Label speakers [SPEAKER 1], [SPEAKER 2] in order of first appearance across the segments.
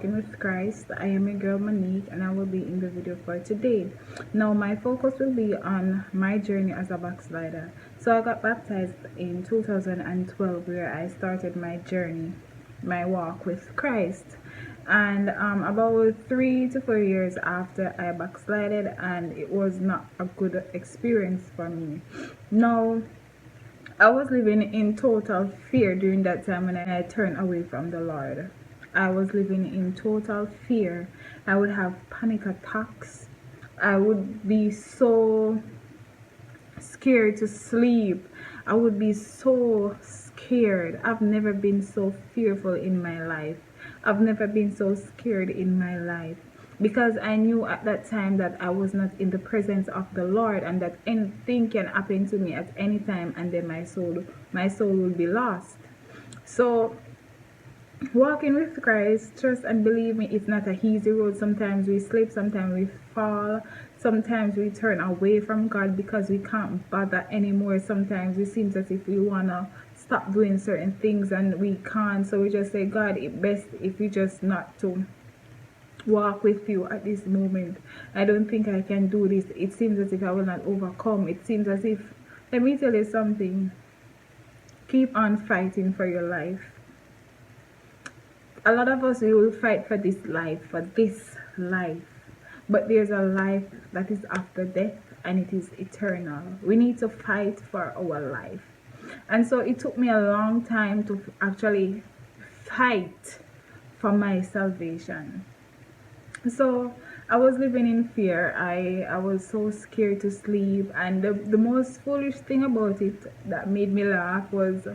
[SPEAKER 1] Walking with Christ. I am your girl Monique and I will be in the video for today. Now my focus will be on my journey as a backslider. So I got baptized in 2012 where I started my journey, my walk with Christ. And about 3 to 4 years after I backslided, and it was not a good experience for me. Now I was living in total fear during that time when I turned away from the Lord. I was living in total fear. I would have panic attacks. I would be so scared to sleep. I would be so scared. I've never been so fearful in my life. I've never been so scared in my life, because I knew at that time that I was not in the presence of the Lord and that anything can happen to me at any time, and then my soul will be lost. So walking with Christ, trust and believe me, it's not a easy road. Sometimes we slip, sometimes we fall, sometimes we turn away from God because we can't bother anymore. Sometimes it seems as if we wanna stop doing certain things and we can't, so we just say, God, it's best if you just not to walk with you at this moment. I don't think I can do this. It seems as if I will not overcome. It seems as if, let me tell you something, keep on fighting for your life. A lot of us, we will fight for this life, but there's a life that is after death, and it is eternal. We need to fight for our life. And so it took me a long time to actually fight for my salvation. So I was living in fear. I was so scared to sleep, and the most foolish thing about it that made me laugh was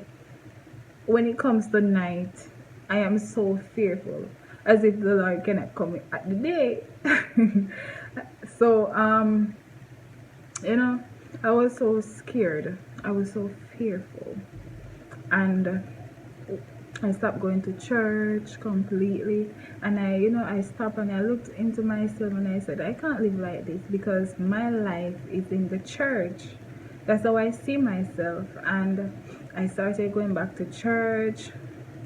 [SPEAKER 1] when it comes to night, I am so fearful, as if the Lord cannot come at the day. So I was so scared. I was so fearful, and I stopped going to church completely. And I stopped and I looked into myself and I said, I can't live like this, because my life is in the church. That's how I see myself. And I started going back to church,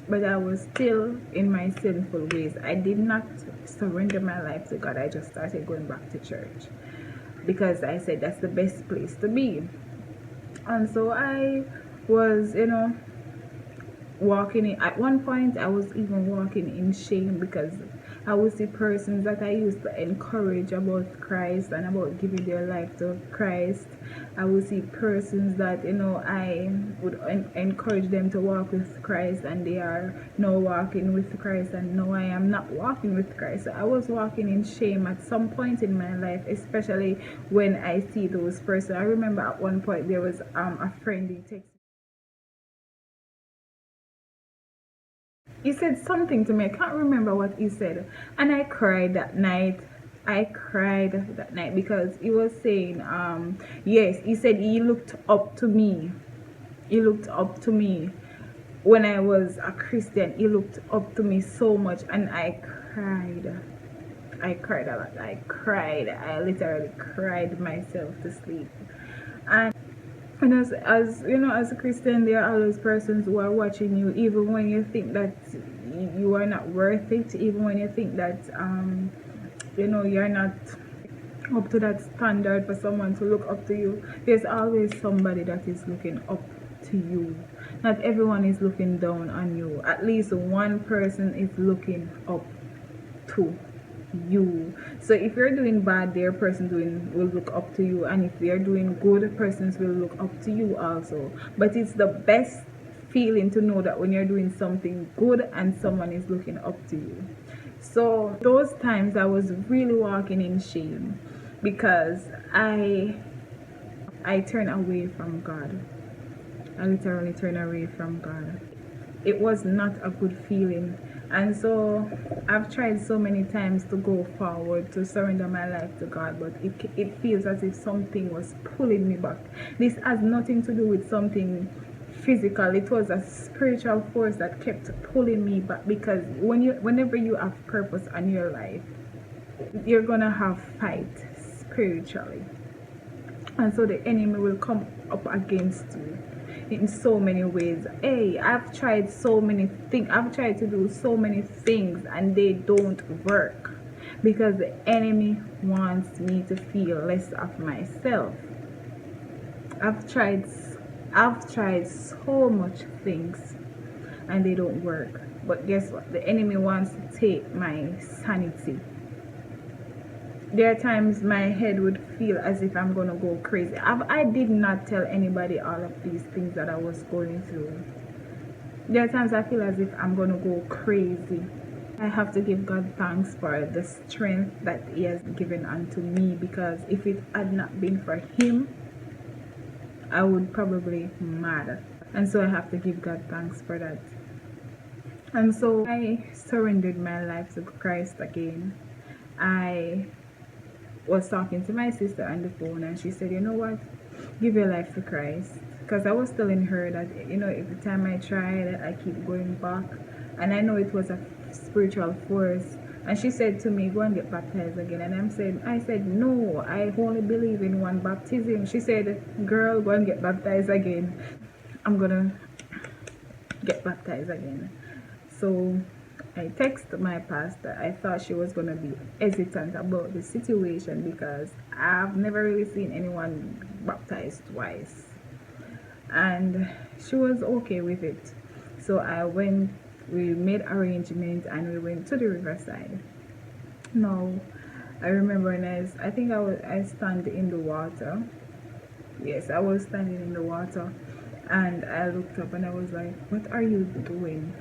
[SPEAKER 1] but I was still in my sinful ways. I did not surrender my life to God. I just started going back to church because I said that's the best place to be. And so I was, walking in, at one point I was even walking in shame, because I would see persons that I used to encourage about Christ and about giving their life to Christ. I would see persons that I would encourage them to walk with Christ, and they are now walking with Christ, and now I am not walking with Christ. So I was walking in shame at some point in my life, especially when I see those persons. I remember at one point there was a friend who texted. He said something to me. I can't remember what he said. And I cried that night. Because he was saying, yes, he said he looked up to me. He looked up to me when I was a Christian. He looked up to me so much, and I cried. I cried a lot. I literally cried myself to sleep. And as a Christian, there are always persons who are watching you, even when you think that you are not worth it, even when you think that you're not up to that standard for someone to look up to you. There's always somebody that is looking up to you. Not everyone is looking down on you. At least one person is looking up to you. So if you're doing bad, their person will look up to you, and if they're doing good, persons will look up to you also. But it's the best feeling to know that when you're doing something good and someone is looking up to you. So those times I was really walking in shame, because I turned away from God. I literally turned away from God. It was not a good feeling. And so I've tried so many times to go forward, to surrender my life to God, but it feels as if something was pulling me back. This has nothing to do with something physical. It was a spiritual force that kept pulling me back, because whenever you have purpose on your life, you're gonna have fight spiritually, and so the enemy will come up against you. in so many ways. Hey, I've tried so many things. I've tried to do so many things and they don't work because the enemy wants me to feel less of myself. I've tried I've tried so much things and they don't work. But guess what? The enemy wants to take my sanity. There are times my head would feel as if I'm gonna go crazy. I did not tell anybody all of these things that I was going through. There are times I feel as if I'm gonna go crazy. I have to give God thanks for the strength that He has given unto me, because if it had not been for Him, I would probably mad. And so I have to give God thanks for that. And so I surrendered my life to Christ again. I was talking to my sister on the phone and she said, you know what, give your life to Christ. Because I was telling her that, every time I tried, I keep going back, and I know it was a spiritual force. And she said to me, go and get baptized again. And I said no, I only believe in one baptism. She said, girl, go and get baptized again. I'm gonna get baptized again. So I texted my pastor. I thought she was gonna be hesitant about the situation because I've never really seen anyone baptized twice, and she was okay with it. So we made arrangements and we went to the riverside. Now I remember when I stand in the water. Yes, I was standing in the water and I looked up and I was like, what are you doing?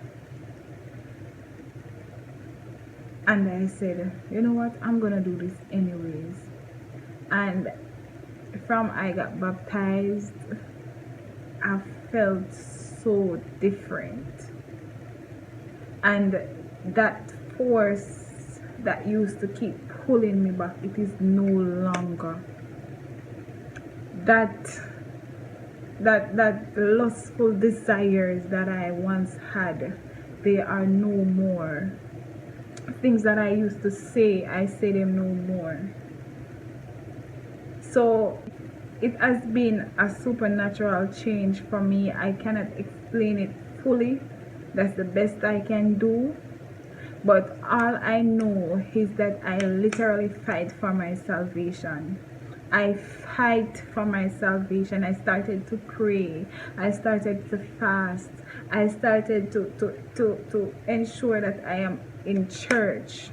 [SPEAKER 1] And I said, you know what, I'm gonna do this anyways. And from I got baptized, I felt so different. And that force that used to keep pulling me back, it is no longer. That lustful desires that I once had, they are no more. Things that I used to say, I say them no more. So it has been a supernatural change for me. I cannot explain it fully. That's the best I can do. But all I know is that I literally fight for my salvation. I fight for my salvation. I started to pray. I started to fast. I started to ensure that I am in church.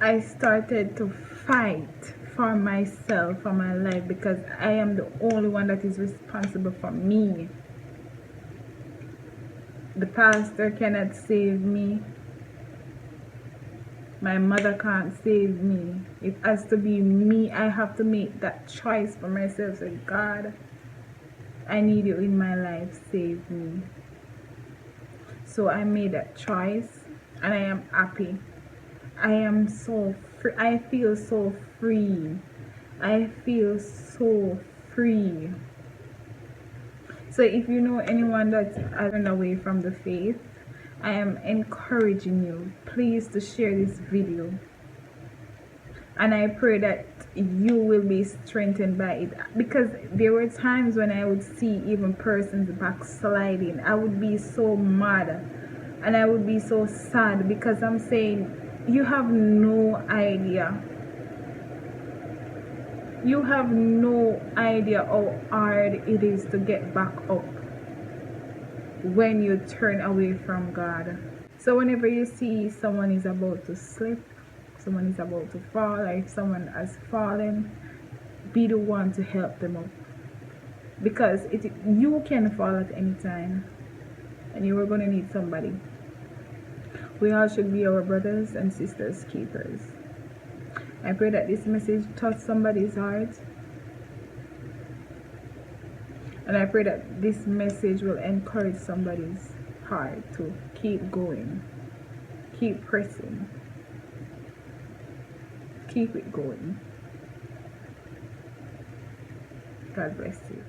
[SPEAKER 1] I started to fight for myself, for my life, because I am the only one that is responsible for me. The pastor cannot save me. My mother can't save me. It has to be me. I have to make that choice for myself. Say, God, I need you in my life. Save me. So I made that choice and I am happy. I am so free. I feel so free. I feel so free. So if you know anyone that's run away from the faith, I am encouraging you, please, to share this video. And I pray that you will be strengthened by it, because there were times when I would see even persons backsliding. I would be so mad and I would be so sad, because I'm saying, you have no idea. You have no idea how hard it is to get back up when you turn away from God. So whenever you see someone is about to slip, someone is about to fall, or if someone has fallen, be the one to help them up, because you can fall at any time and you are going to need somebody. We all should be our brothers and sisters keepers. I pray that this message touched somebody's heart, and I pray that this message will encourage somebody's heart to keep going, keep pressing, keep it going. God bless you.